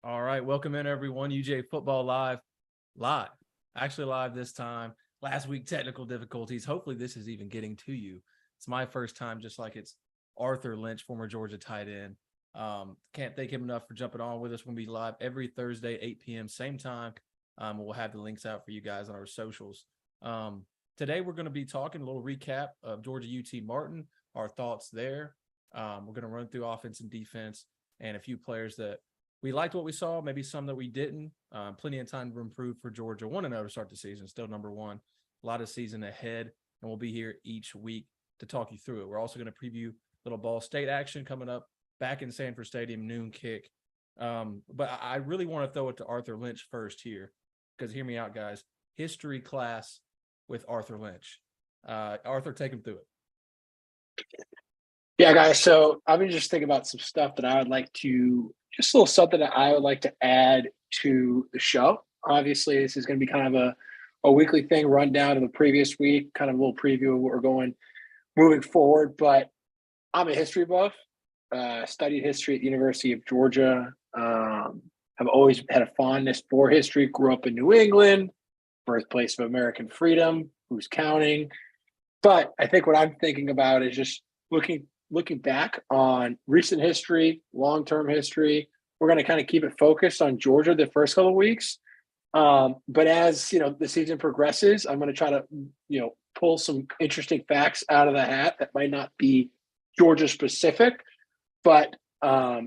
All right, welcome in everyone. UGA football live, actually live this time. Last week technical difficulties. Hopefully this is even getting to you. It's my first time, just like it's Arthur Lynch, former Georgia tight end. Can't thank him enough for jumping on with us. We'll be live every Thursday, 8 p.m. same time. We'll have the links out for you guys on our socials. Today we're going to be talking a little recap of Georgia UT Martin, our thoughts there. We're going to run through offense and defense and a few players that we liked what we saw, maybe some that we didn't. Plenty of time to improve for Georgia. 1-0 to start the season, still number one. A lot of season ahead, and we'll be here each week to talk you through it. We're also going to preview little Ball State action coming up back in Sanford Stadium, noon kick. But I really want to throw it to Arthur Lynch first here, because hear me out, guys. History class with Arthur Lynch. Arthur, take him through it. Yeah, guys. So I've been just thinking about some stuff that I would like to, just a little something that I would like to add to the show. Obviously, this is going to be kind of a weekly thing, rundown of the previous week, kind of a little preview of what we're going moving forward. But I'm a history buff, studied history at the University of Georgia. I've always had a fondness for history, grew up in New England, birthplace of American freedom, who's counting. But I think what I'm thinking about is just looking back on recent history, long-term history. We're going to kind of keep it focused on Georgia the first couple of weeks. But as the season progresses, I'm going to try to pull some interesting facts out of the hat that might not be Georgia specific, but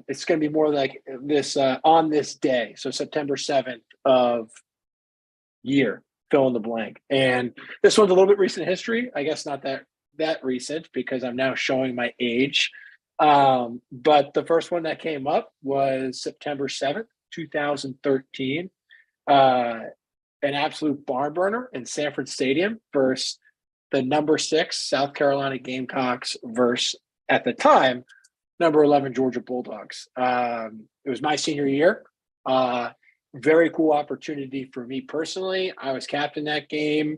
it's going to be more like this on this day. So September 7th of year, fill in the blank. And this one's a little bit recent history. I guess not that recent because I'm now showing my age. But the first one that came up was September 7th, 2013. An absolute barn burner in Sanford Stadium versus the number 6 South Carolina Gamecocks versus, at the time, number 11 Georgia Bulldogs. It was my senior year. Very cool opportunity for me personally. I was captain that game.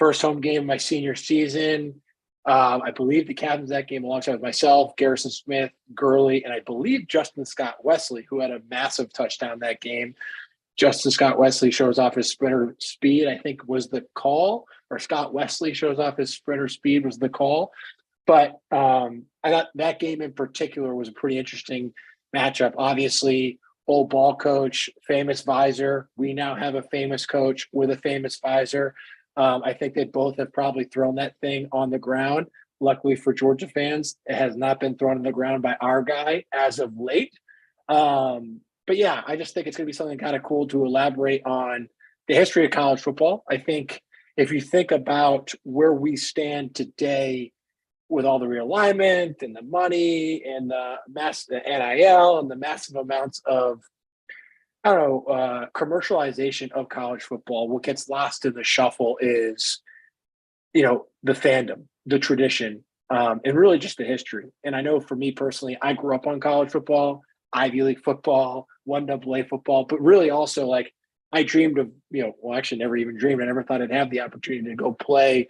First home game of my senior season. I believe the captains that game alongside with myself, Garrison Smith, Gurley, and I believe Justin Scott Wesley, who had a massive touchdown that game. Justin Scott Wesley shows off his sprinter speed, I think was the call, or Scott Wesley shows off his sprinter speed was the call. But I thought that game in particular was a pretty interesting matchup. Obviously, old ball coach, famous visor. We now have a famous coach with a famous visor. I think they both have probably thrown that thing on the ground. Luckily for Georgia fans, it has not been thrown on the ground by our guy as of late. But yeah, I just think it's going to be something kind of cool to elaborate on the history of college football. I think if you think about where we stand today with all the realignment and the money and the NIL and the massive amounts of commercialization of college football, what gets lost in the shuffle is, the fandom, the tradition, and really just the history. And I know for me personally, I grew up on college football, Ivy League football, 1AA football, but really also like I dreamed of, actually never even dreamed. I never thought I'd have the opportunity to go play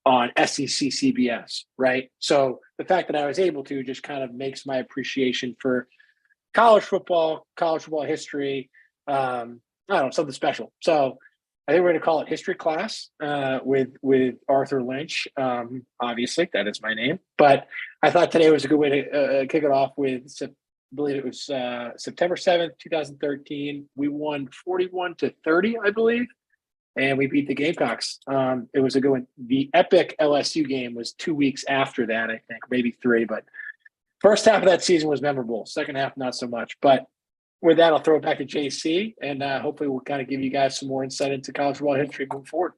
on SEC CBS, right? So the fact that I was able to just kind of makes my appreciation for college football history, something special. So I think we're going to call it history class with Arthur Lynch. Obviously, that is my name. But I thought today was a good way to kick it off with, I believe it was September 7th, 2013. We won 41-30, I believe. And we beat the Gamecocks. It was a good one. The epic LSU game was 2 weeks after that, I think, maybe 3. But first half of that season was memorable. Second half, not so much. But with that, I'll throw it back to JC, and hopefully we'll kind of give you guys some more insight into college football history moving forward.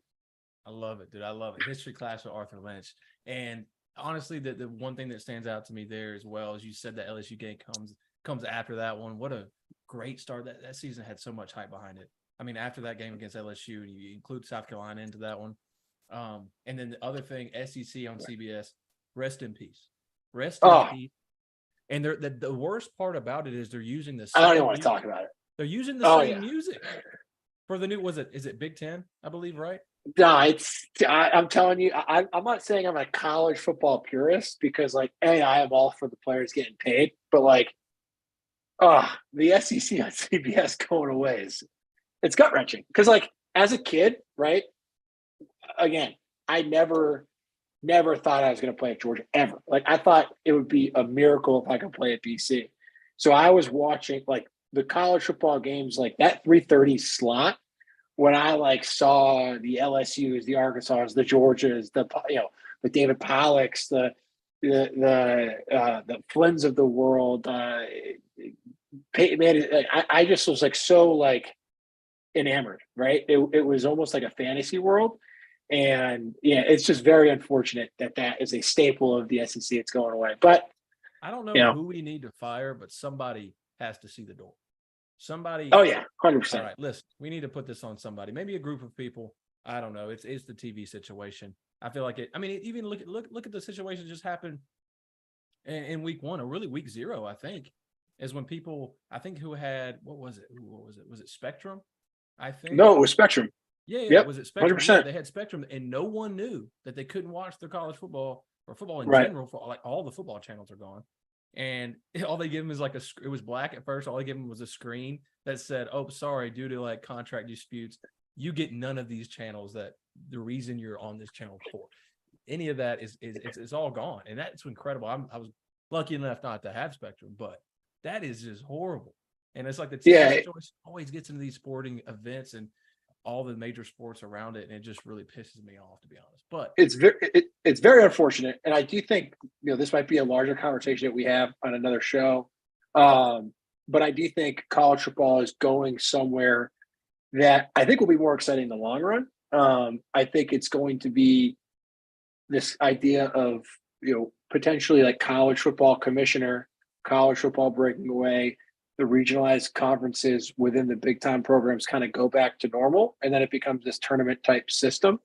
I love it, dude. I love it. History class with Arthur Lynch. And honestly, the one thing that stands out to me there as well, as you said, that LSU game comes after that one. What a great start. That season had so much hype behind it. I mean, after that game against LSU, and you include South Carolina into that one. And then the other thing, SEC on CBS, rest in peace. Rest in peace. And the worst part about it is they're using the same I don't even want to talk about it. They're using the same music for the new, is it Big Ten, I believe, right? No, I'm telling you, I'm not saying I'm a college football purist because, like, I am all for the players getting paid, but, like, The SEC on CBS going away it's gut wrenching because, like, as a kid, right? Again, I never thought I was going to play at Georgia ever. Like, I thought it would be a miracle if I could play at BC. So I was watching like the college football games, like that 3:30 slot. When I like saw the LSU's, the Arkansas, the Georgias, the David Pollocks, the Flynn's of the world. Man, I just was like so like enamored, right? It was almost like a fantasy world. And yeah, it's just very unfortunate that is a staple of the SEC. It's going away. But I don't you know know, who we need to fire, but somebody has to see the door. Somebody. oh yeah, All 100%. right, listen, we need to put this on somebody. Maybe a group of people. I don't know. It's the TV situation. I feel like it. I mean, even look at the situation that just happened in week 1, or really week 0. I think is when people. I think who had what was it? Was it Spectrum? I think. No, it was Spectrum. Yeah. Yep, Was it Spectrum? 100%. Yeah, they had Spectrum, and no one knew that they couldn't watch their college football or football in Right. general. For like all the football channels are gone, and all they give them is like it was black at first. All they give them was a screen that said, "Oh, sorry, due to like contract disputes, you get none of these channels. That the reason you're on this channel for." Any of that is it's all gone, and that's incredible. I was lucky enough not to have Spectrum, but that is just horrible. And it's like the TV Yeah, situation always gets into these sporting events and all the major sports around it, and it just really pisses me off, to be honest. But it's very unfortunate, and I do think this might be a larger conversation that we have on another show. But I do think college football is going somewhere that I think will be more exciting in the long run. I think it's going to be this idea of potentially like college football commissioner, college football breaking away, the regionalized conferences within the big time programs kind of go back to normal, and then it becomes this tournament type system.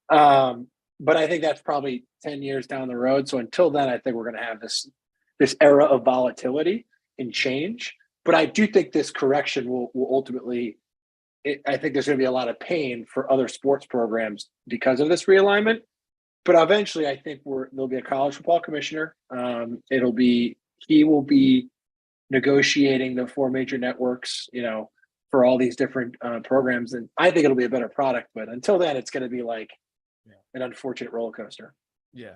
But I think that's probably 10 years down the road. So until then, I think we're going to have this era of volatility and change. But I do think this correction will ultimately. I think there's going to be a lot of pain for other sports programs because of this realignment. But eventually, I think there'll be a college football commissioner. He will be negotiating the 4 major networks, for all these different programs, and I think it'll be a better product. But until then, it's going to be like an unfortunate roller coaster. Yeah,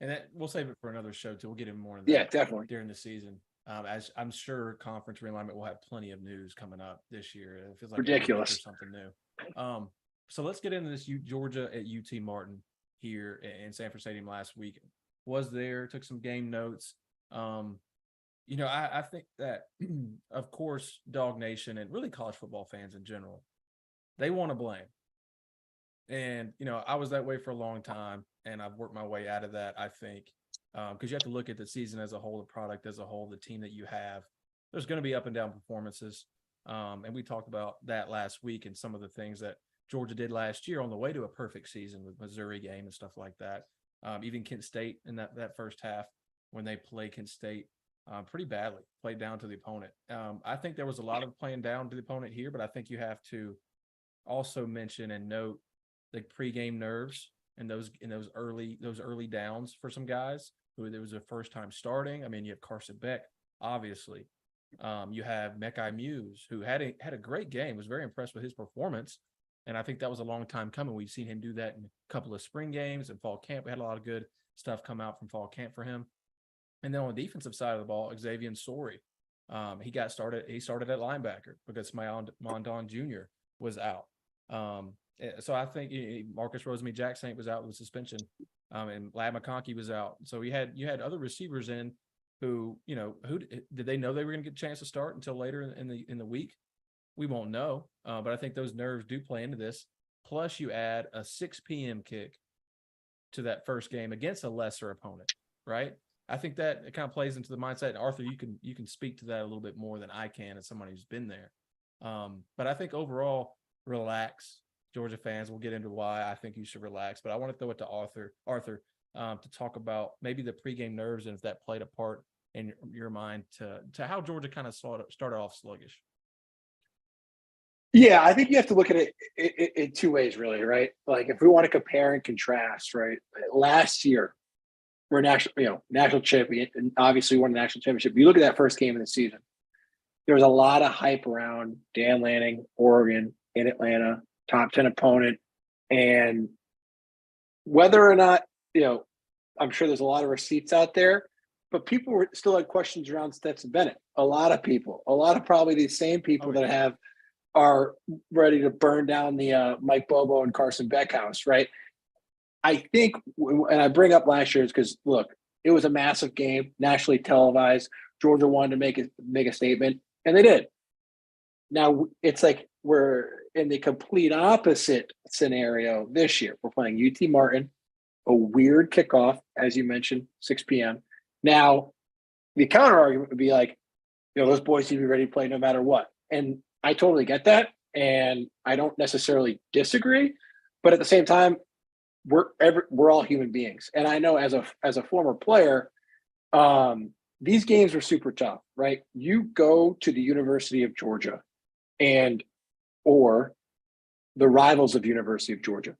and that we'll save it for another show too. We'll get in more into that. Yeah, definitely during the season. As I'm sure conference realignment will have plenty of news coming up this year. It feels like ridiculous or something new. So let's get into this. Georgia at UT Martin here in Sanford Stadium last week. Was there, took some game notes. I think that, of course, Dog Nation and really college football fans in general, they want to blame. And, I was that way for a long time, and I've worked my way out of that, I think, because you have to look at the season as a whole, the product as a whole, the team that you have. There's going to be up and down performances. And we talked about that last week and some of the things that Georgia did last year on the way to a perfect season with Missouri game and stuff like that. Even Kent State in that first half when they played Kent State pretty badly, played down to the opponent. I think there was a lot of playing down to the opponent here, but I think you have to also mention and note the pregame nerves and those early downs for some guys who it was their first time starting. I mean, you have Carson Beck, obviously. You have Mekhi Muse, who had a great game, was very impressed with his performance. And I think that was a long time coming. We've seen him do that in a couple of spring games and fall camp. We had a lot of good stuff come out from fall camp for him. And then on the defensive side of the ball, Xavier Sori, he started at linebacker because Mondon Jr. was out. So I think Marcus Rosemy-Jacksaint was out with suspension, and Lad McConkey was out. So you had other receivers in who did they know they were going to get a chance to start until later in the week? We won't know, but I think those nerves do play into this. Plus, you add a 6 p.m. kick to that first game against a lesser opponent, right? I think that it kind of plays into the mindset. And Arthur, you can speak to that a little bit more than I can as somebody who's been there. But I think overall, relax. Georgia fans, we'll get into why I think you should relax. But I want to throw it to Arthur, to talk about maybe the pregame nerves and if that played a part in your mind to how Georgia kind of started off sluggish. Yeah, I think you have to look at it in 2 ways, really, right? Like if we want to compare and contrast, right? Last year, we're national champion, and obviously won the national championship. You look at that first game of the season. there's a lot of hype around Dan Lanning, Oregon, in Atlanta, top 10 opponent. And whether or not, I'm sure there's a lot of receipts out there, but people still had questions around Stetson Bennett. A lot of probably these same people that are ready to burn down the Mike Bobo and Carson Beck house, right? I think, and I bring up last year's because look, it was a massive game, nationally televised. Georgia wanted to make a statement, and they did. Now it's like we're in the complete opposite scenario this year. We're playing UT Martin, a weird kickoff, as you mentioned, 6 p.m. Now, the counter argument would be like, those boys need to be ready to play no matter what. And I totally get that. And I don't necessarily disagree. But at the same time, we're all human beings. And I know as a former player, these games were super tough, right? You go to the University of Georgia or the rivals of University of Georgia,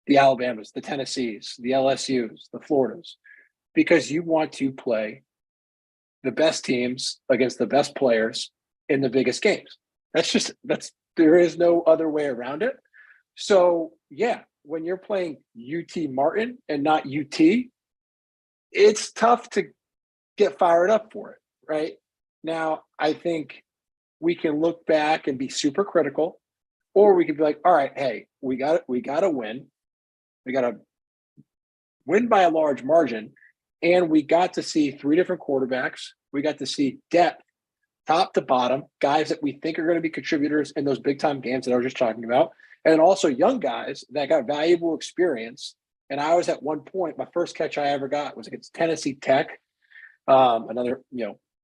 the Alabamas, the Tennessees, the LSUs, the Floridas, because you want to play the best teams against the best players in the biggest games. There is no other way around it. So yeah, when you're playing UT Martin and not UT, it's tough to get fired up for it, right? Now, I think we can look back and be super critical, or we could be like, all right, hey, we got to win. We got to win by a large margin. And we got to see 3 different quarterbacks. We got to see depth, top to bottom, guys that we think are going to be contributors in those big time games that I was just talking about. And also young guys that got valuable experience. And I was at one point, my first catch I ever got was against Tennessee Tech, another,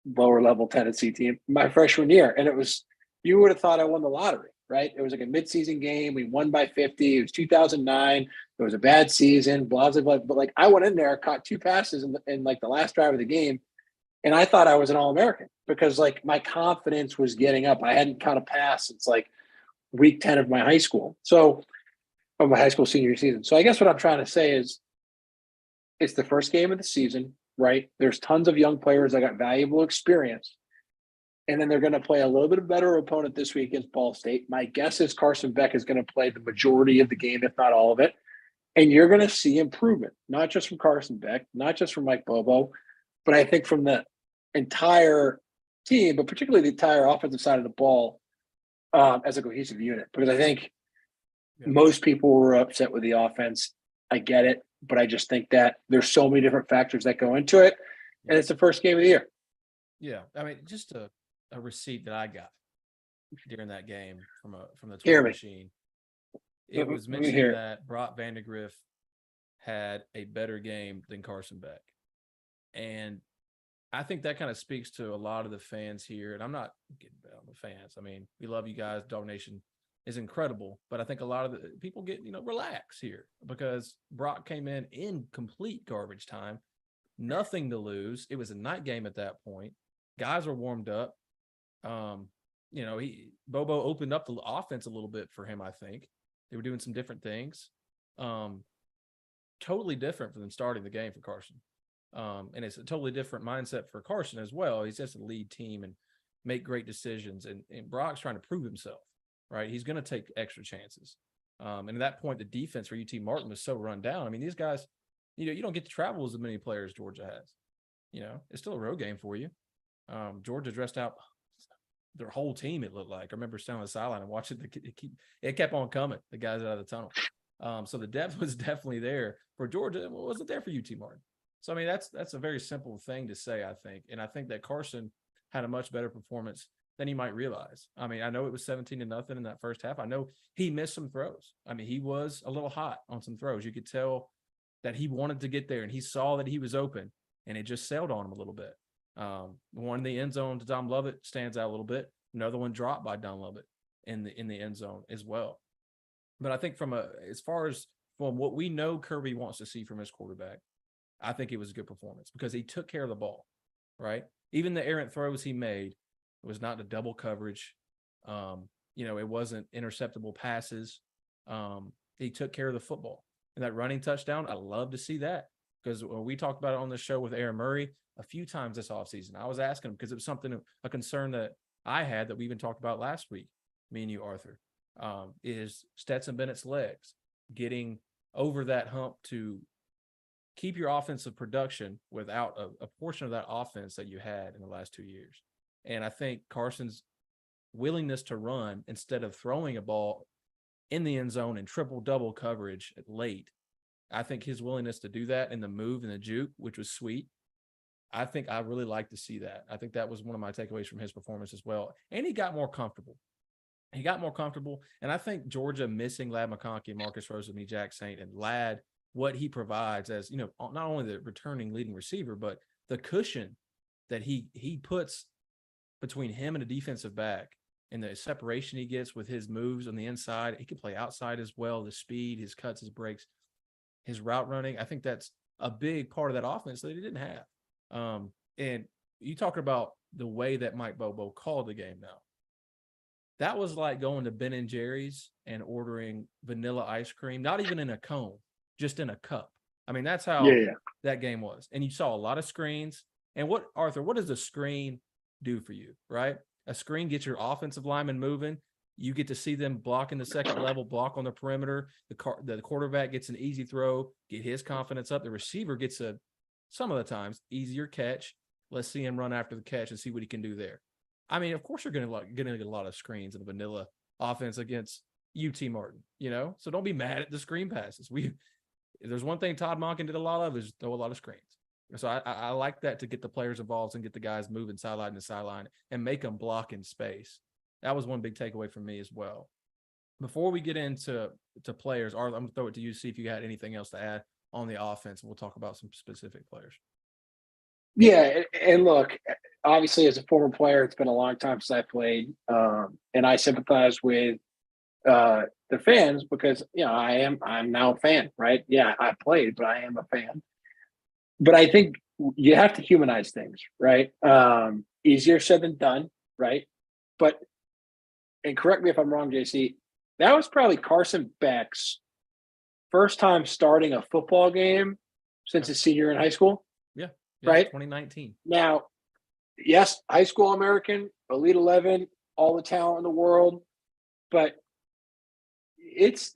lower level Tennessee team, my freshman year. And you would have thought I won the lottery, right? It was like a midseason game. We won by 50. It was 2009. It was a bad season, blah, blah, blah. But I went in there, caught 2 passes in the last drive of the game. And I thought I was an All-American because my confidence was getting up. I hadn't caught a pass since week 10 of my high school. Of my high school senior season. So I guess what I'm trying to say is it's the first game of the season, right? There's tons of young players that got valuable experience. And then they're going to play a little bit of better opponent this week against Ball State. My guess is Carson Beck is going to play the majority of the game, if not all of it. And you're going to see improvement, not just from Carson Beck, not just from Mike Bobo, but I think from the entire team, but particularly the entire offensive side of the ball as a cohesive unit. Because I think most people were upset with the offense. I get it, but I just think that there's so many different factors that go into it, and it's the first game of the year. Yeah, I mean, just a receipt that I got during that game from the Hear Twitter me. machine. It was mentioned that Brock Vandegrift had a better game than Carson Beck, and I think that kind of speaks to a lot of the fans here. And I'm not getting bad on the fans. I mean, we love you guys. Dog Nation is incredible, but I think a lot of the people get, relax here because Brock came in complete garbage time, nothing to lose. It was a night game at that point. Guys were warmed up. Bobo opened up the offense a little bit for him. I think they were doing some different things. Totally different from them starting the game for Carson. And it's a totally different mindset for Carson as well. He's just a lead team and make great decisions. And Brock's trying to prove himself, right? He's going to take extra chances. And at that point, the defense for UT Martin was so run down. I mean, these guys, you don't get to travel as many players Georgia has. It's still a road game for you. Georgia dressed out their whole team, it looked like. I remember standing on the sideline and watching it kept on coming, the guys out of the tunnel. So the depth was definitely there for Georgia. It wasn't there for UT Martin. So, I mean, that's a very simple thing to say, I think. And I think that Carson had a much better performance than he might realize. I mean, I know it was 17-0 in that first half. I know he missed some throws. I mean, he was a little hot on some throws. You could tell that he wanted to get there, and he saw that he was open, and it just sailed on him a little bit. One in the end zone to Dom Lovett stands out a little bit. Another one dropped by Dom Lovett in the end zone as well. But I think as far as from what we know Kirby wants to see from his quarterback, I think it was a good performance because he took care of the ball, right? Even the errant throws he made, it was not the double coverage. It wasn't interceptable passes. He took care of the football. And that running touchdown, I love to see that because when we talked about it on the show with Aaron Murray a few times this offseason, I was asking him because it was a concern that I had that we even talked about last week, me and you, Arthur, is Stetson Bennett's legs, getting over that hump to keep your offensive production without a portion of that offense that you had in the last 2 years. And I think Carson's willingness to run instead of throwing a ball in the end zone in triple double coverage late, I think his willingness to do that and the move and the juke, which was sweet, I think I really like to see that. I think that was one of my takeaways from his performance as well. And he got more comfortable. And I think Georgia missing Ladd McConkey, Marcus Rosemy, Jack Saint, and Ladd, what he provides as, not only the returning leading receiver, but the cushion that he puts between him and a defensive back and the separation he gets with his moves on the inside. He can play outside as well, the speed, his cuts, his breaks, his route running. I think that's a big part of that offense that he didn't have. And you talk about the way that Mike Bobo called the game now. That was like going to Ben & Jerry's and ordering vanilla ice cream, not even in a cone, just in a cup. I mean, that's how that game was. And you saw a lot of screens. And Arthur, what does a screen do for you, right? A screen gets your offensive lineman moving. You get to see them block in the second level, block on the perimeter. The quarterback gets an easy throw, get his confidence up. The receiver gets some of the times, easier catch. Let's see him run after the catch and see what he can do there. I mean, of course, you're going to get a lot of screens in the vanilla offense against UT Martin, So don't be mad at the screen passes. If there's one thing Todd Monken did a lot of is throw a lot of screens. So I like that to get the players involved and get the guys moving sideline to sideline and make them block in space. That was one big takeaway from me as well. Before we get into players, Arthur, I'm going to throw it to you to see if you had anything else to add on the offense. We'll talk about some specific players. Yeah, and look, obviously as a former player, it's been a long time since I played, and I sympathize with the fans because I'm now a fan, right? Yeah, I played, but I am a fan. But I think you have to humanize things, right? Easier said than done, right? But, and correct me if I'm wrong, JC, that was probably Carson Beck's first time starting a football game since his senior in high school. Yeah, right? 2019. Now, yes, high school American, Elite 11, all the talent in the world, but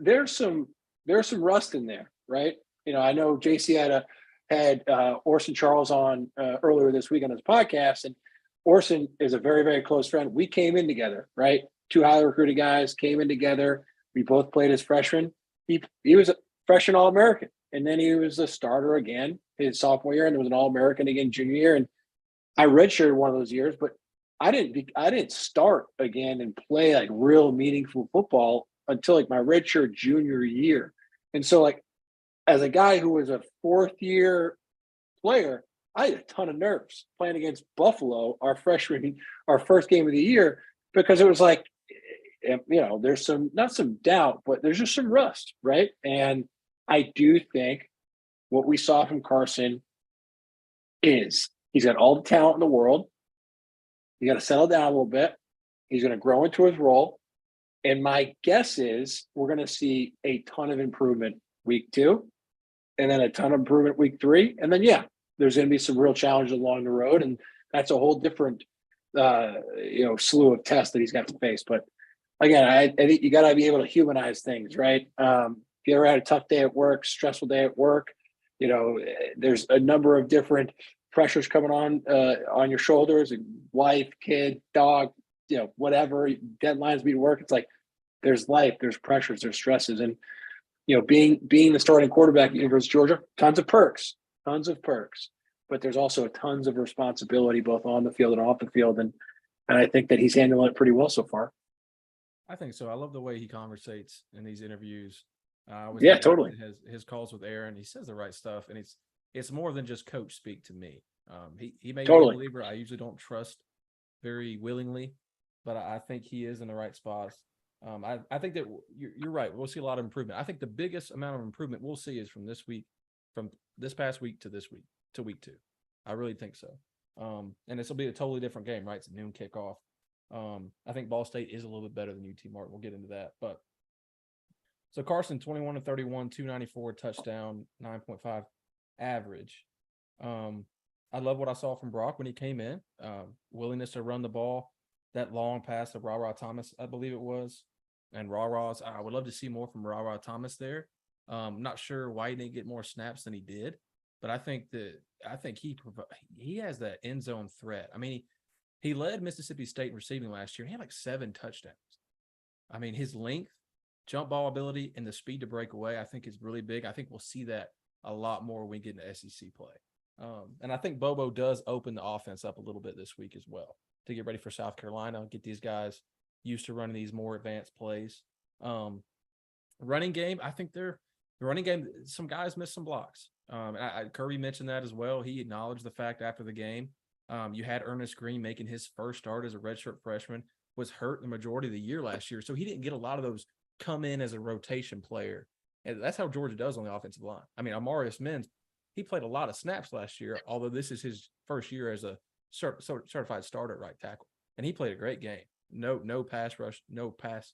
there's some rust in there, right? I know JC had Orson Charles on earlier this week on his podcast, and Orson is a very, very close friend. We came in together, right? Two highly recruited guys came in together. We both played as freshmen. He was a freshman All-American, and then he was a starter again his sophomore year, and there was an All-American again junior year. And I redshirted one of those years, but I didn't start again and play like real meaningful football until like my redshirt junior year. And so like as a guy who was a fourth year player, I had a ton of nerves playing against Buffalo, our first game of the year, because it was like, there's not some doubt, but there's just some rust, right? And I do think what we saw from Carson is he's got all the talent in the world. You got to settle down a little bit. He's going to grow into his role. And my guess is we're going to see a ton of improvement week 2, and then a ton of improvement week 3. And then, there's going to be some real challenges along the road. And that's a whole different, slew of tests that he's got to face. But again, I think you got to be able to humanize things, right? If you ever had a tough day at work, stressful day at work, there's a number of different pressures coming on your shoulders, wife, kid, dog, whatever, deadlines be to work. It's like there's life, there's pressures, there's stresses. And, being the starting quarterback at University of Georgia, tons of perks, but there's also tons of responsibility both on the field and off the field. And I think that he's handling it pretty well so far. I think so. I love the way he conversates in these interviews. Totally. His calls with Aaron, he says the right stuff, and it's more than just coach speak to me. He may be a believer I usually don't trust very willingly, but I think he is in the right spots. I think that you're right. We'll see a lot of improvement. I think the biggest amount of improvement we'll see is from this past week to this week to week 2. I really think so. And this will be a totally different game, right? It's a noon kickoff. I think Ball State is a little bit better than UT Martin. We'll get into that. But so Carson, 21 to 31, 294 touchdown, 9.5 average. I love what I saw from Brock when he came in. Willingness to run the ball. that long pass to Ra Thomas, I believe it was. And I would love to see more from Ra Thomas there. Not sure why he didn't get more snaps than he did, but I think he has that end zone threat. I mean, he led Mississippi State in receiving last year. He had like 7 touchdowns. I mean, his length, jump ball ability, and the speed to break away, I think is really big. I think we'll see that a lot more when we get into SEC play. And I think Bobo does open the offense up a little bit this week as well to get ready for South Carolina, get these guys used to running these more advanced plays. Running game, I think the running game, some guys missed some blocks. Kirby mentioned that as well. He acknowledged the fact after the game. You had Ernest Green making his first start as a redshirt freshman, was hurt the majority of the year last year. So he didn't get a lot of those come in as a rotation player. And that's how Georgia does on the offensive line. I mean, Amarius Mims, he played a lot of snaps last year, although this is his first year as a certified starter at right tackle. And he played a great game. No pass rush, no pass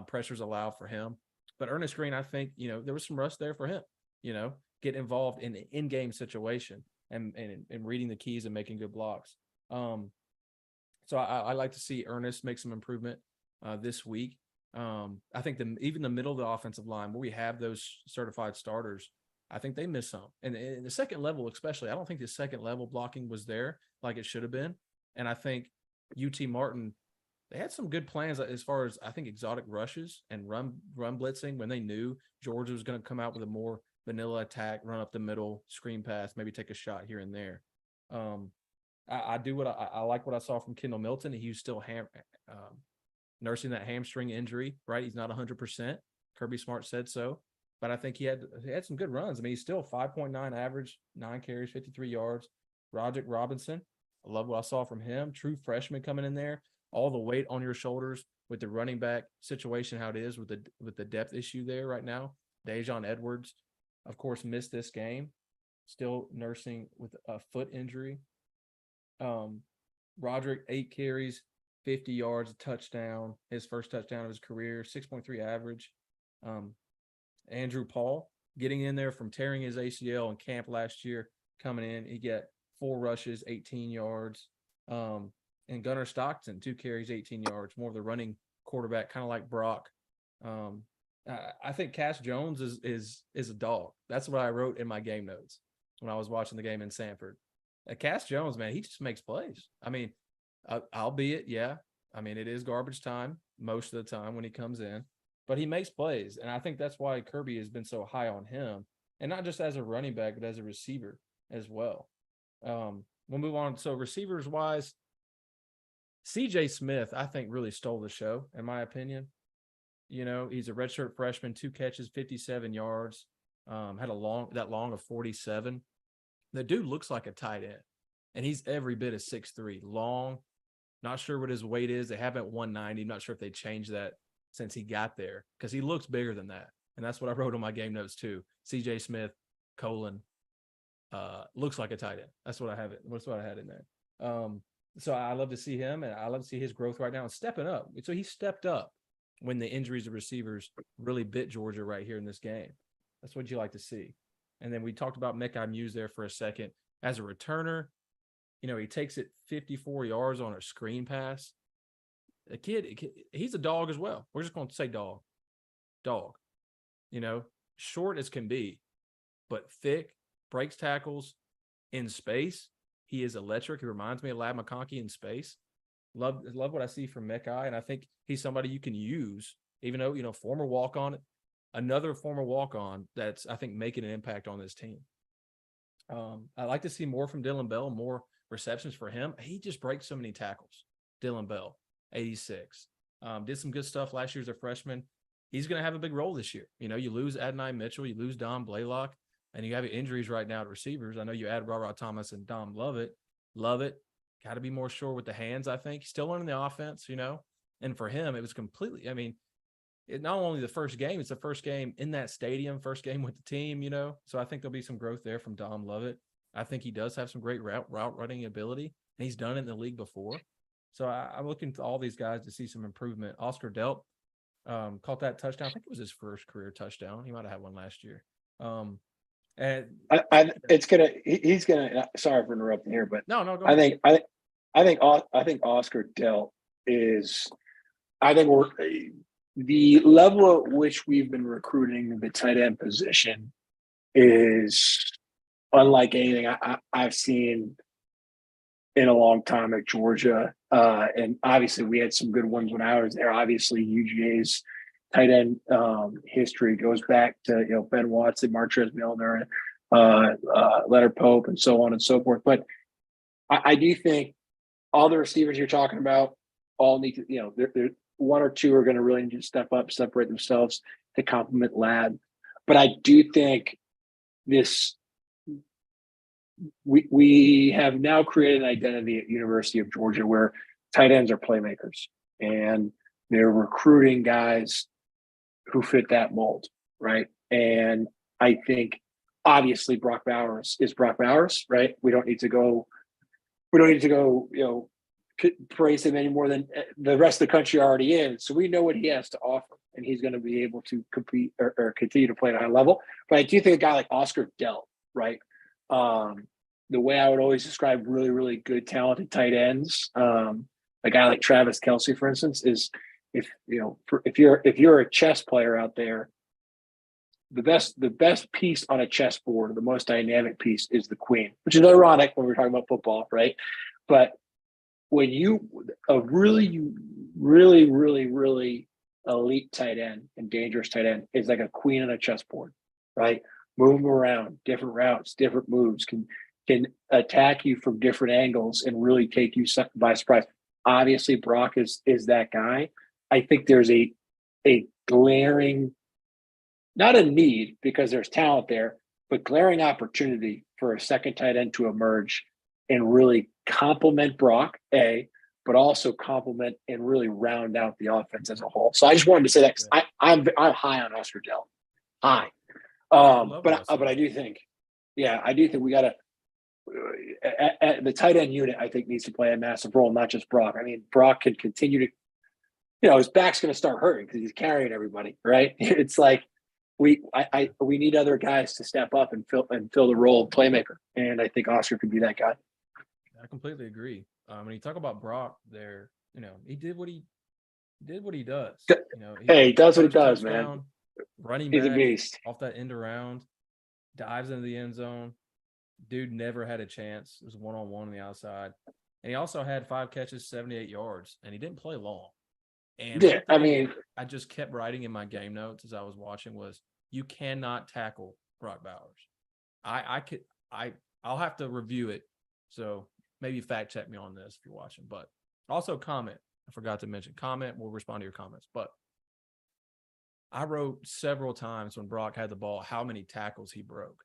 pressures allowed for him. But Ernest Green, I think, there was some rust there for him, get involved in an in-game situation and reading the keys and making good blocks. So I like to see Ernest make some improvement this week. I think even the middle of the offensive line where we have those certified starters, I think they miss some. And in the second level, especially, I don't think the second level blocking was there like it should have been. And I think UT Martin, they had some good plans as far as, I think, exotic rushes and run blitzing when they knew Georgia was going to come out with a more vanilla attack, run up the middle, screen pass, maybe take a shot here and there. I like what I saw from Kendall Milton. He was still nursing that hamstring injury, right? He's not 100%. Kirby Smart said so. But I think he had some good runs. I mean, he's still 5.9 average, 9 carries, 53 yards. Roderick Robinson, I love what I saw from him. True freshman coming in there. All the weight on your shoulders with the running back situation, how it is with the depth issue there right now. Dejon Edwards, of course, missed this game, still nursing with a foot injury. Roderick, 8 carries, 50 yards, a touchdown, his first touchdown of his career, 6.3 average. Andrew Paul getting in there from tearing his ACL in camp last year, coming in, he got 4 rushes, 18 yards. And Gunnar Stockton, 2 carries, 18 yards, more of the running quarterback, kind of like Brock. I think Cass Jones is a dog. That's what I wrote in my game notes when I was watching the game in Sanford. Cass Jones, man, he just makes plays. I mean, albeit, yeah, I mean, it is garbage time most of the time when he comes in, but he makes plays. And I think that's why Kirby has been so high on him, and not just as a running back, but as a receiver as well. We'll move on. So receivers wise, CJ Smith, I think, really stole the show, in my opinion. He's a redshirt freshman, 2 catches, 57 yards, had that long of 47. The dude looks like a tight end, and he's every bit of 6'3", long. Not sure what his weight is. They have him at 190. I'm not sure if they changed that since he got there, because he looks bigger than that. And that's what I wrote on my game notes too. CJ Smith, looks like a tight end. That's what I have it. That's what I had in there. So I love to see him, and I love to see his growth right now and stepping up. So he stepped up when the injuries of receivers really bit Georgia right here in this game. That's what you like to see. And then we talked about Mekhi Muse there for a second. As a returner, he takes it 54 yards on a screen pass. The kid, he's a dog as well. We're just going to say dog. Short as can be, but thick, breaks tackles in space. He is electric. He reminds me of Lad McConkey in space. Love what I see from Mekhi, and I think he's somebody you can use, even though, former walk-on, another former walk-on that's, I think, making an impact on this team. I like to see more from Dylan Bell, more receptions for him. He just breaks so many tackles. Dylan Bell, 86. Did some good stuff last year as a freshman. He's going to have a big role this year. You lose Adonai Mitchell, you lose Dom Blaylock, and you have injuries right now to receivers. I know you add Ra Thomas and Dom Lovett. Got to be more sure with the hands, I think. Still learning the offense, And for him, it was completely, not only the first game, it's the first game in that stadium, first game with the team, So I think there'll be some growth there from Dom Lovett. I think he does have some great route running ability, and he's done it in the league before. So I'm looking to all these guys to see some improvement. Oscar Delp caught that touchdown. I think it was his first career touchdown. He might have had one last year. And he's gonna. Sorry for interrupting here, but no, go I ahead. think Oscar Delp is I think the level at which we've been recruiting the tight end position is unlike anything I've seen in a long time at Georgia. And obviously, we had some good ones when I was there. Obviously, UGA's tight end history goes back to Ben Watson, Martrez Milner, Leonard Pope, and so on and so forth. But I do think all the receivers you're talking about all need to, they're one or two are going to really need to step up, separate themselves to complement Lad. But I do think we have now created an identity at University of Georgia where tight ends are playmakers, and they're recruiting guys who fit that mold, right? And I think obviously Brock Bowers is Brock Bowers, right? We don't need to go, praise him any more than the rest of the country already is. So we know what he has to offer, and he's going to be able to compete or continue to play at a high level. But I do think a guy like Oscar Dell, right? The way I would always describe really, really good, talented tight ends, a guy like Travis Kelce, for instance, is if you're a chess player out there, the best piece on a chessboard, the most dynamic piece is the queen, which is ironic when we're talking about football, right? But when a really, really, really, really elite tight end and dangerous tight end is like a queen on a chessboard, right? Move them around, different routes, different moves, can attack you from different angles and really take you by surprise. Obviously, Brock is that guy. I think there's a glaring, not a need because there's talent there, but glaring opportunity for a second tight end to emerge and really complement Brock, but also complement and really round out the offense as a whole. So I just wanted to say that because I'm high on Oscar Dell, high. But I do think, we got to. The tight end unit, I think, needs to play a massive role, not just Brock. I mean, Brock can continue to, his back's going to start hurting because he's carrying everybody, right? It's like we need other guys to step up and fill the role of playmaker, and I think Oscar could be that guy. I completely agree. When you talk about Brock, there, he did what he does. He does what he does, man. Running He's back a beast off that end around, dives into the end zone. Dude never had a chance. It was one-on-one on the outside. And he also had 5 catches, 78 yards, and he didn't play long. And I just kept writing in my game notes as I was watching was you cannot tackle Brock Bowers. I'll have to review it. So maybe fact check me on this if you're watching. But also comment. I forgot to mention. Comment. We'll respond to your comments. But I wrote several times when Brock had the ball how many tackles he broke.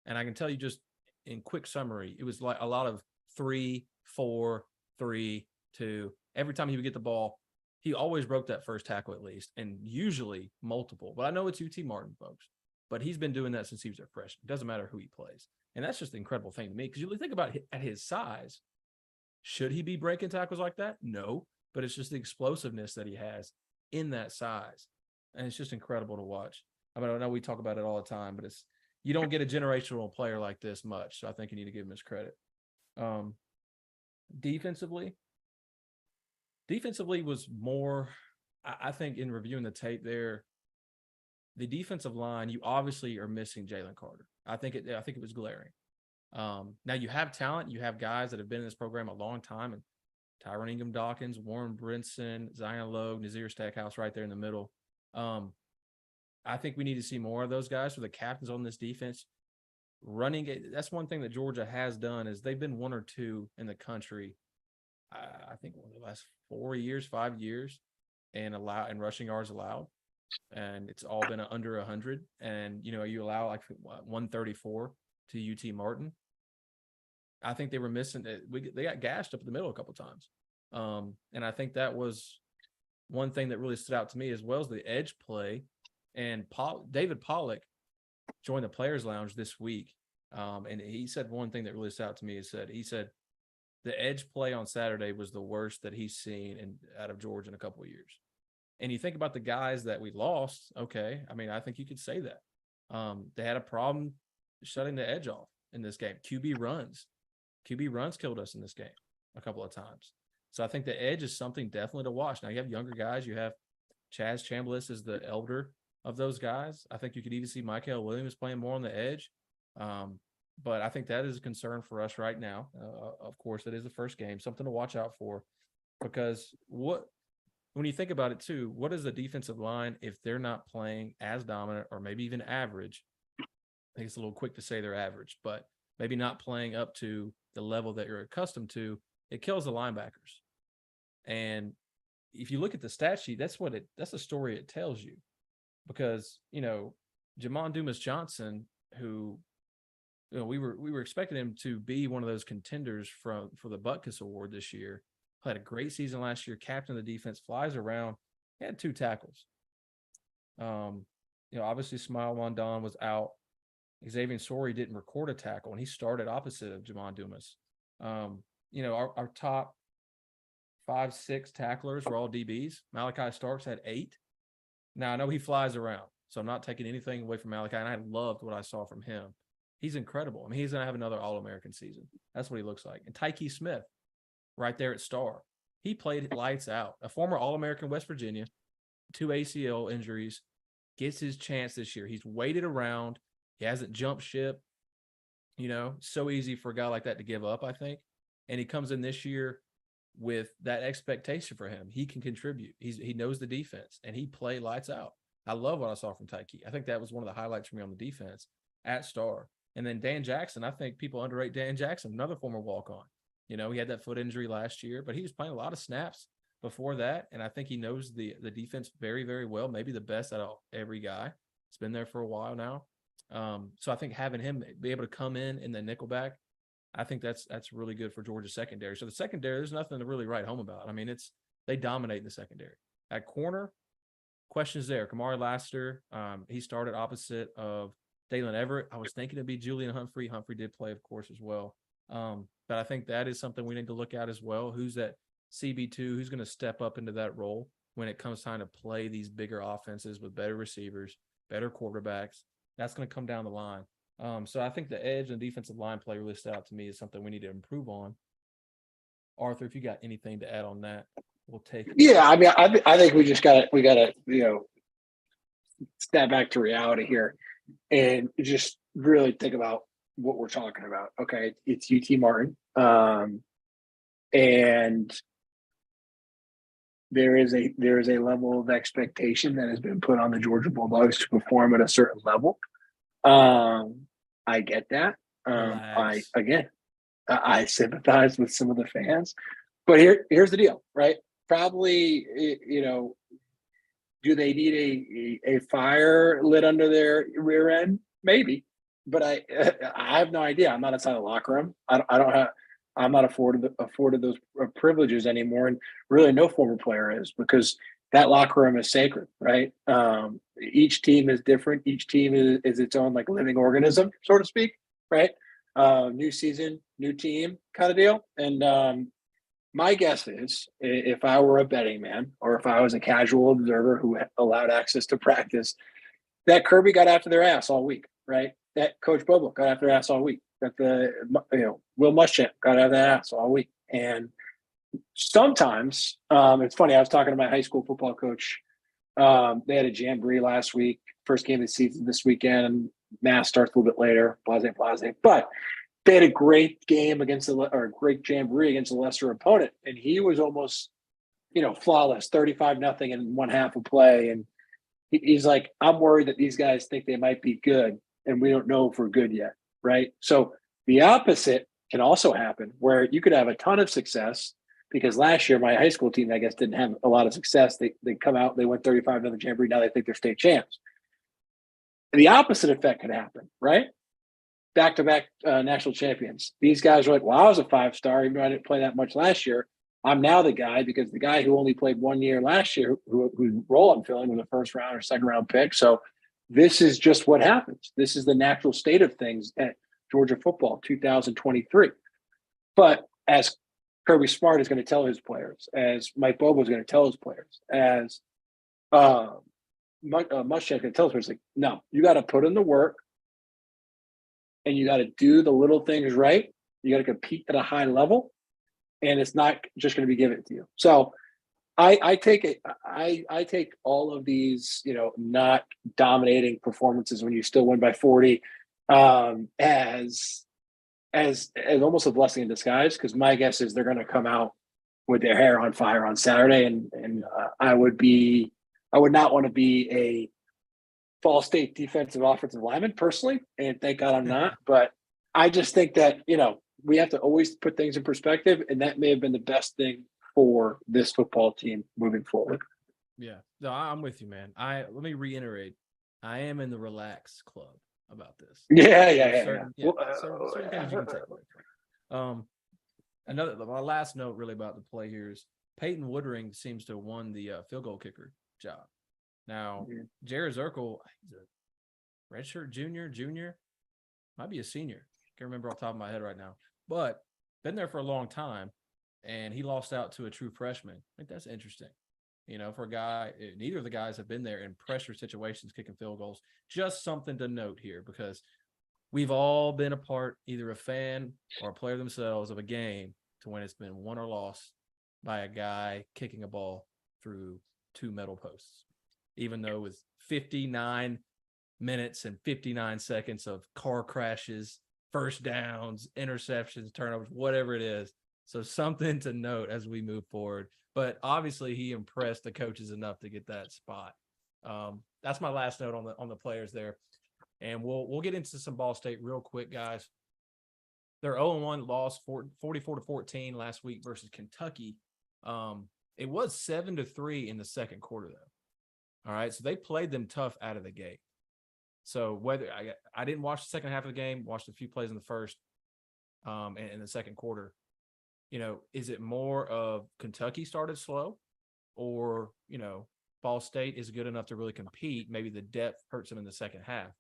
And I can tell you just in quick summary, it was like a lot of 3, 4, 3, 2. Every time he would get the ball, he always broke that first tackle at least, and usually multiple. But I know it's UT Martin, folks. But he's been doing that since he was a freshman. It doesn't matter who he plays. And that's just an incredible thing to me because you think about it, at his size, should he be breaking tackles like that? No, but it's just the explosiveness that he has in that size. And it's just incredible to watch. I mean, I know we talk about it all the time, but you don't get a generational player like this much. So I think you need to give him his credit. Defensively was more, I think in reviewing the tape there, the defensive line, you obviously are missing Jalen Carter. I think it was glaring. Now you have talent. You have guys that have been in this program a long time, and Tyrone Ingham Dawkins, Warren Brinson, Zion Logue, Nazir Stackhouse right there in the middle. I think we need to see more of those guys for the captains on this defense. Running, that's one thing that Georgia has done is they've been 1 or 2 in the country. I think one of the last 5 years, and rushing yards allowed, and it's all been under 100. And you allow like 134 to UT Martin. I think they were missing. They got gashed up the middle a couple times, and I think that was one thing that really stood out to me as well as the edge play. And David Pollock joined the Players Lounge this week, and he said one thing that really stood out to me. He said the edge play on Saturday was the worst that he's seen out of Georgia in a couple of years. And you think about the guys that we lost, okay, I mean, I think you could say that. They had a problem shutting the edge off in this game. QB runs killed us in this game a couple of times. So I think the edge is something definitely to watch. Now you have younger guys. You have Chaz Chambliss is the elder of those guys. I think you could even see Michael Williams playing more on the edge. But I think that is a concern for us right now. Of course, it is the first game, something to watch out for, because when you think about it too, what is the defensive line if they're not playing as dominant or maybe even average? I think it's a little quick to say they're average, but maybe not playing up to the level that you're accustomed to. It kills the linebackers. And if you look at the stat sheet, that's the story it tells you, because, Jamon Dumas-Johnson, who, we were expecting him to be one of those contenders for the Butkus Award this year. Had a great season last year, captain of the defense, flies around, had 2 tackles. Obviously Smile Wandon was out. Xavier Sori didn't record a tackle, and he started opposite of Jamon Dumas. Our top 5-6 tacklers were all DBs. Malachi Starks had 8. Now I know he flies around, so I'm not taking anything away from Malachi, and I loved what I saw from him. He's incredible. I mean, he's going to have another All-American season. That's what he looks like. And Tyke Smith, right there at star. He played lights out. A former All-American West Virginia, 2 ACL injuries, gets his chance this year. He's waited around. He hasn't jumped ship. So easy for a guy like that to give up, I think. And he comes in this year with that expectation for him. He can contribute. He knows the defense, and he played lights out. I love what I saw from Tyke. I think that was one of the highlights for me on the defense at star. And then Dan Jackson, I think people underrate Dan Jackson, another former walk-on. He had that foot injury last year, but he was playing a lot of snaps before that, and I think he knows the defense very, very well, maybe the best out of every guy. He's been there for a while now. So I think having him be able to come in the nickelback, I think that's really good for Georgia's secondary. So the secondary, there's nothing to really write home about. I mean, they dominate in the secondary. At corner, questions there. Kamari Lassiter, he started opposite of Dalen Everett. I was thinking it'd be Julian Humphrey. Humphrey did play, of course, as well. But I think that is something we need to look at as well. Who's that CB2? Who's going to step up into that role when it comes time to play these bigger offenses with better receivers, better quarterbacks? That's going to come down the line. So I think the edge and defensive line play really stood out to me as something we need to improve on. Arthur, if you got anything to add on that, we'll take it. Yeah, I mean, I think we got to step back to reality here and just really think about what we're talking about. Okay, it's UT Martin, and there is a level of expectation that has been put on the Georgia Bulldogs to perform at a certain level. I get that. I sympathize with some of the fans, but here's the deal, right? Probably, do they need a fire lit under their rear end? Maybe, but I have no idea. I'm not inside the locker room. I'm not afforded those privileges anymore, and really no former player is, because that locker room is sacred, right? Each team is different. Each team is its own like living organism, so to speak, right? New season, new team kind of deal. And my guess is, if I were a betting man or if I was a casual observer who allowed access to practice, that Kirby got after their ass all week, right? That Coach Bobo got after their ass all week. That Will Muschamp got after their ass all week. And sometimes it's funny. I was talking to my high school football coach. They had a jamboree last week, first game of the season this weekend. Mass starts a little bit later, blase. But they had a great game great jamboree against a lesser opponent, and he was almost, flawless, 35-0 in one half of play. And he's like, I'm worried that these guys think they might be good, and we don't know if we're good yet, right? So the opposite can also happen, where you could have a ton of success, because last year my high school team, I guess, didn't have a lot of success. They come out, they went 35-0 jamboree. Now they think they're state champs. The opposite effect could happen, right? Back-to-back national champions. These guys are like, well, I was a 5-star, even though I didn't play that much last year. I'm now the guy, because the guy who only played 1 year last year, whose role I'm filling, was a first round or second round pick. So this is just what happens. This is the natural state of things at Georgia football 2023. But as Kirby Smart is going to tell his players, as Mike Bobo is going to tell his players, as Muschamp can tell his players, like, no, you got to put in the work, and you got to do the little things right. You got to compete at a high level, and it's not just going to be given to you. So I take it. I take all of these, not dominating performances when you still win by 40, as almost a blessing in disguise. Because my guess is they're going to come out with their hair on fire on Saturday, and I would not want to be a Ball State defensive offensive lineman personally, and thank God I'm not. But I just think that we have to always put things in perspective, and that may have been the best thing for this football team moving forward. Yeah, no, I'm with you, man. Let me reiterate, I am in the relax club about this. Yeah. Certain things you can take away. My last note really about the play here is Peyton Woodring seems to have won the field goal kicker job. Now, Jared Zirkle, he's a redshirt junior, might be a senior. Can't remember off the top of my head right now, but been there for a long time. And he lost out to a true freshman. I think that's interesting. For a guy, neither of the guys have been there in pressure situations, kicking field goals. Just something to note here, because we've all been a part, either a fan or a player themselves, of a game to when it's been won or lost by a guy kicking a ball through two metal posts. Even though with 59 minutes and 59 seconds of car crashes, first downs, interceptions, turnovers, whatever it is. So something to note as we move forward. But obviously he impressed the coaches enough to get that spot. That's my last note on the players there. And we'll get into some Ball State real quick, guys. Their 0-1 loss 44-14 last week versus Kentucky. It was 7-3 in the second quarter, though. All right, so they played them tough out of the gate. So whether I didn't watch the second half of the game, watched a few plays in the first, and in the second quarter. Is it more of Kentucky started slow, or, Ball State is good enough to really compete? Maybe the depth hurts them in the second half.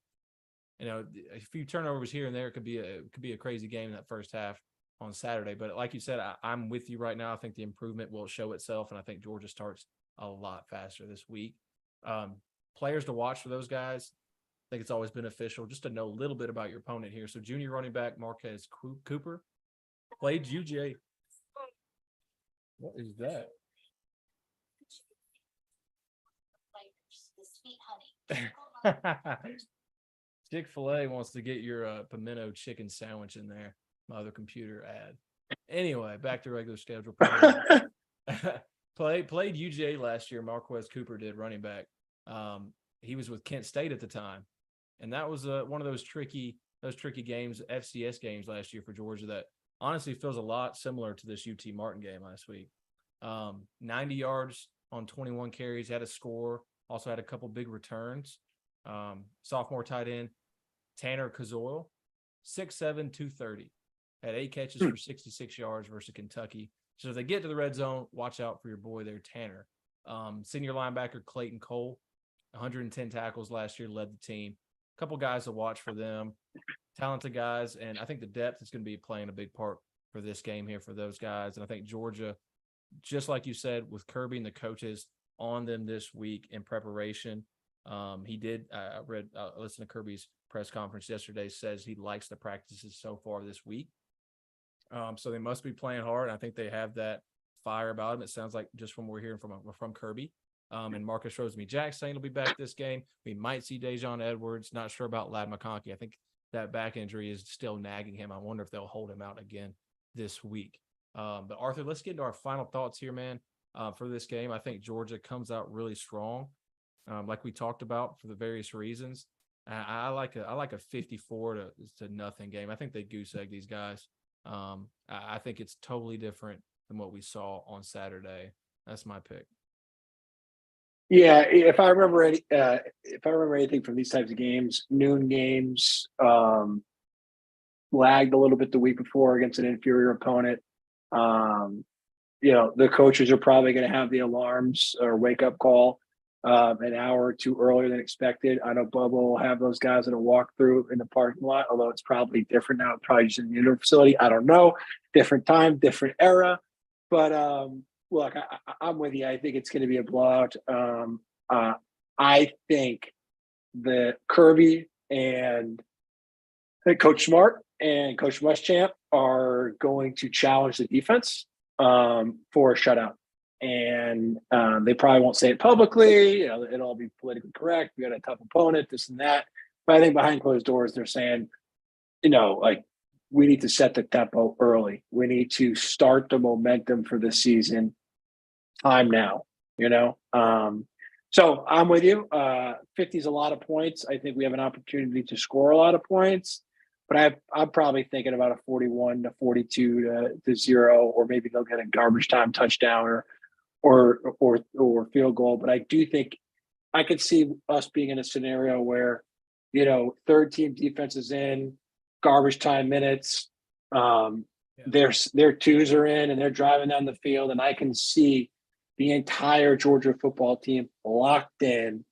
A few turnovers here and there could be a crazy game in that first half on Saturday. But like you said, I'm with you right now. I think the improvement will show itself, and I think Georgia starts a lot faster this week. Players to watch for those guys, I think it's always beneficial just to know a little bit about your opponent here. So junior running back Marquez Cooper played UGA. What is that? Chick-fil-A wants to get your pimento chicken sandwich in there. My other computer ad. Anyway, back to regular schedule. Played UGA last year. Marquez Cooper did, running back. He was with Kent State at the time, and that was one of those tricky games, FCS games last year for Georgia that honestly feels a lot similar to this UT Martin game last week. 90 yards on 21 carries, had a score, also had a couple big returns. Sophomore tight end Tanner Kazoil, 6'7", 230, had 8 catches for 66 yards versus Kentucky. So if they get to the red zone, watch out for your boy there, Tanner. Senior linebacker Clayton Cole, 110 tackles last year, led the team. A couple guys to watch for them, talented guys, and I think the depth is going to be playing a big part for this game here for those guys. And I think Georgia, just like you said, with Kirby and the coaches on them this week in preparation, he did. I listened to Kirby's press conference yesterday. Says he likes the practices so far this week. So they must be playing hard. I think they have that fire about them. It sounds like just from what we're hearing from Kirby. And Marcus Rosemy-Jackson will be back this game. We might see Dejon Edwards. Not sure about Ladd McConkey. I think that back injury is still nagging him. I wonder if they'll hold him out again this week. But Arthur, let's get into our final thoughts here, man. For this game, I think Georgia comes out really strong, like we talked about, for the various reasons. I like a 54 to nothing game. I think they goose egg these guys. I think it's totally different than what we saw on Saturday. That's my pick. Yeah, if I remember anything from these types of games, noon games, lagged a little bit the week before against an inferior opponent. The coaches are probably going to have the alarms or wake up call an hour or two earlier than expected. I know Bubba will have those guys that will walk through in the parking lot, although it's probably different now. It's probably just in the indoor facility. I don't know. Different time, different era. But look, I'm with you. I think it's going to be a blowout. I think that Kirby and Coach Smart and Coach Muschamp are going to challenge the defense. for a shutout. And they probably won't say it publicly. It'll all be politically correct. We got a tough opponent, this and that. But I think behind closed doors, they're saying, like, we need to set the tempo early. We need to start the momentum for the season. Time now, So I'm with you. 50 is a lot of points. I think we have an opportunity to score a lot of points, but I'm probably thinking about a 41 to 42 to 0, or maybe they'll get a garbage time touchdown or field goal. But I do think I could see us being in a scenario where, third team defense is in, garbage time minutes. Their twos are in and they're driving down the field, and I can see the entire Georgia football team locked in,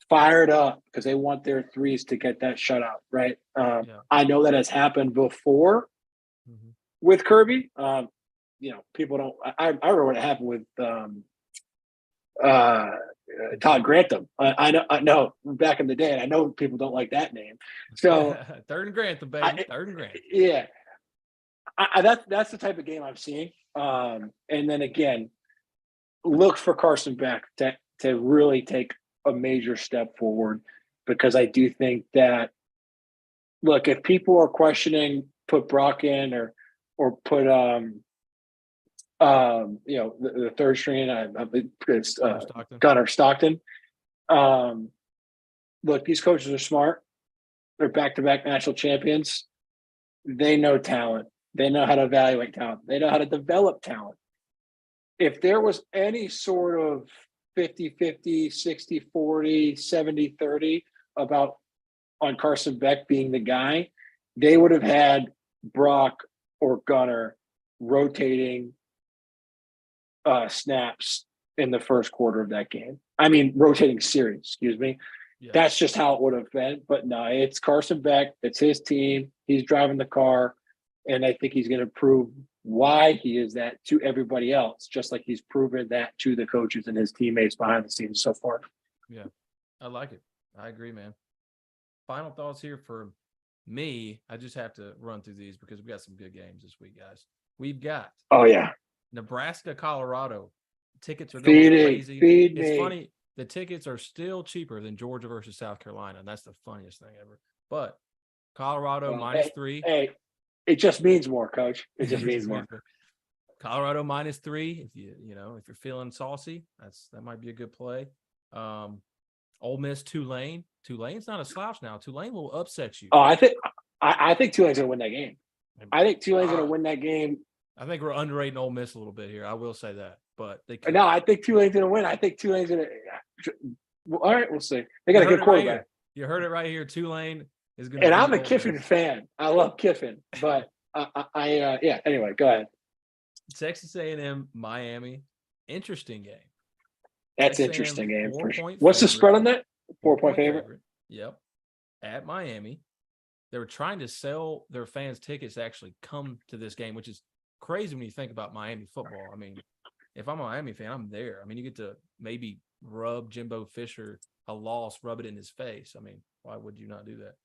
fired up because they want their threes to get that shutout, right? I know that has happened before with Kirby. People don't. I remember what happened with Todd Grantham. I know back in the day, and I know people don't like that name. So Third and Grantham, baby. Third and Grantham. Yeah, that's the type of game I'm seeing. And then again, look for Carson Beck to really take a major step forward, because I do think that, look, if people are questioning put Brock in or put the third string, Gunnar Stockton. Look, these coaches are smart. They're back-to-back national champions. They know talent. They know how to evaluate talent. They know how to develop talent. If there was any sort of 50-50, 60-40, 70-30 on Carson Beck being the guy, they would have had Brock or Gunnar rotating snaps in the first quarter of that game. I mean, rotating series, excuse me. Yeah. That's just how it would have been. But no, it's Carson Beck. It's his team. He's driving the car. And I think he's going to prove why he is that to everybody else, just like he's proven that to the coaches and his teammates behind the scenes so far. Yeah, I like it. I agree, man. Final thoughts here for me. I just have to run through these because we got some good games this week, guys. We've got Nebraska, Colorado. Tickets are going crazy. It's funny. The tickets are still cheaper than Georgia versus South Carolina. And that's the funniest thing ever. But Colorado -3. Hey, it just means more, Coach. It just means more. Colorado -3. If if you're feeling saucy, that might be a good play. Ole Miss, Tulane. Tulane's not a slouch now. Tulane will upset you. Oh, I think Tulane's gonna win that game. I think Tulane's gonna win that game. I think we're underrating Ole Miss a little bit here. I will say that, but no, I think Tulane's gonna win. I think Tulane's gonna. Well, all right, we'll see. They got a good quarterback. Right, you heard it right here. Tulane is going. And I'm a Kiffin fan. I love Kiffin, but Anyway, go ahead. Texas A&M, Miami, interesting game. That's interesting game. For sure. What's the spread on that? 4-point favorite. Yep. At Miami, they were trying to sell their fans tickets to actually come to this game, which is crazy when you think about Miami football. I mean, if I'm a Miami fan, I'm there. I mean, you get to maybe rub Jimbo Fisher a loss, rub it in his face. I mean, why would you not do that?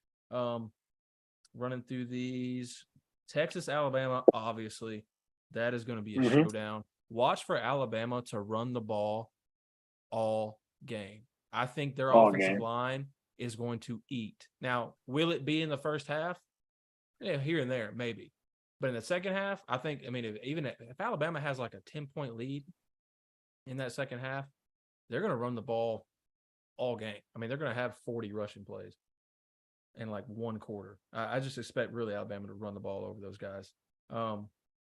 Running through these, Texas, Alabama, obviously, that is going to be a showdown. Watch for Alabama to run the ball all game. I think their offensive line is going to eat. Now, will it be in the first half? Yeah, here and there, maybe. But in the second half, I think, if Alabama has like a 10-point lead in that second half, they're going to run the ball all game. I mean, they're going to have 40 rushing plays in like one quarter. I just expect really Alabama to run the ball over those guys.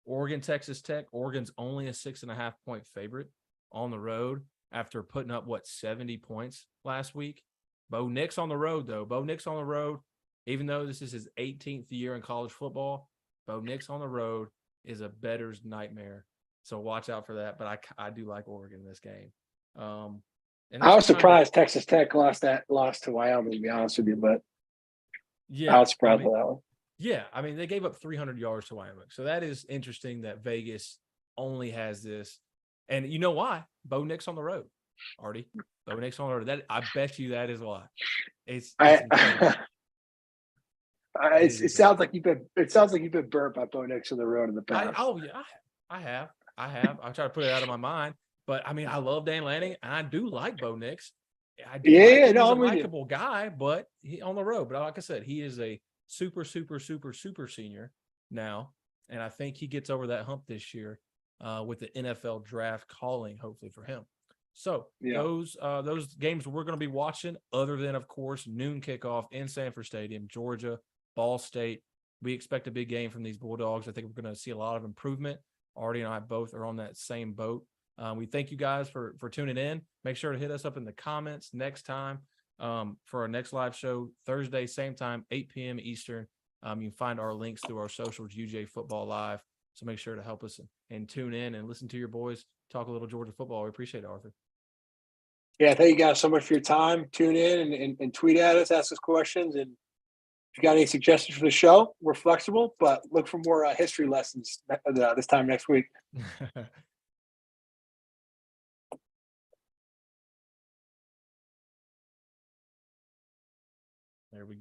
Oregon, Texas Tech. Oregon's only a 6.5-point favorite on the road after putting up, 70 points last week. Bo Nix on the road, though. Bo Nix on the road, even though this is his 18th year in college football, Bo Nix on the road is a bettor's nightmare. So watch out for that. But I do like Oregon in this game. I was surprised Texas Tech lost to Wyoming, to be honest with you, but I was surprised with that one. Yeah, I mean, they gave up 300 yards to Wyoming. So that is interesting that Vegas only has this. And you know why? Bo Nix on the road, Artie. Bo Nix on the road. That, I bet you that is why. It sounds like you've been burnt by Bo Nix on the road in the past. I have. I have. I try to put it out of my mind. But I mean, I love Dan Lanning, and I do like Bo Nix. I do like him. no, He's a I'm with you. likable guy, but he on the road. But like I said, he is a super senior now, and I think he gets over that hump this year with the NFL draft calling, hopefully for him. So those games we're going to be watching, other than of course noon kickoff in Sanford Stadium, Georgia, Ball State. We expect a big game from these Bulldogs. I think we're going to see a lot of improvement. Artie and I both are on that same boat. We thank you guys for tuning in. Make sure to hit us up in the comments next time for our next live show, Thursday, same time, 8 p.m. Eastern. You can find our links through our socials, UGA Football Live. So make sure to help us and tune in and listen to your boys talk a little Georgia football. We appreciate it, Arthur. Yeah, thank you guys so much for your time. Tune in and tweet at us, ask us questions. And if you got any suggestions for the show, we're flexible, but look for more history lessons this time next week. There we go.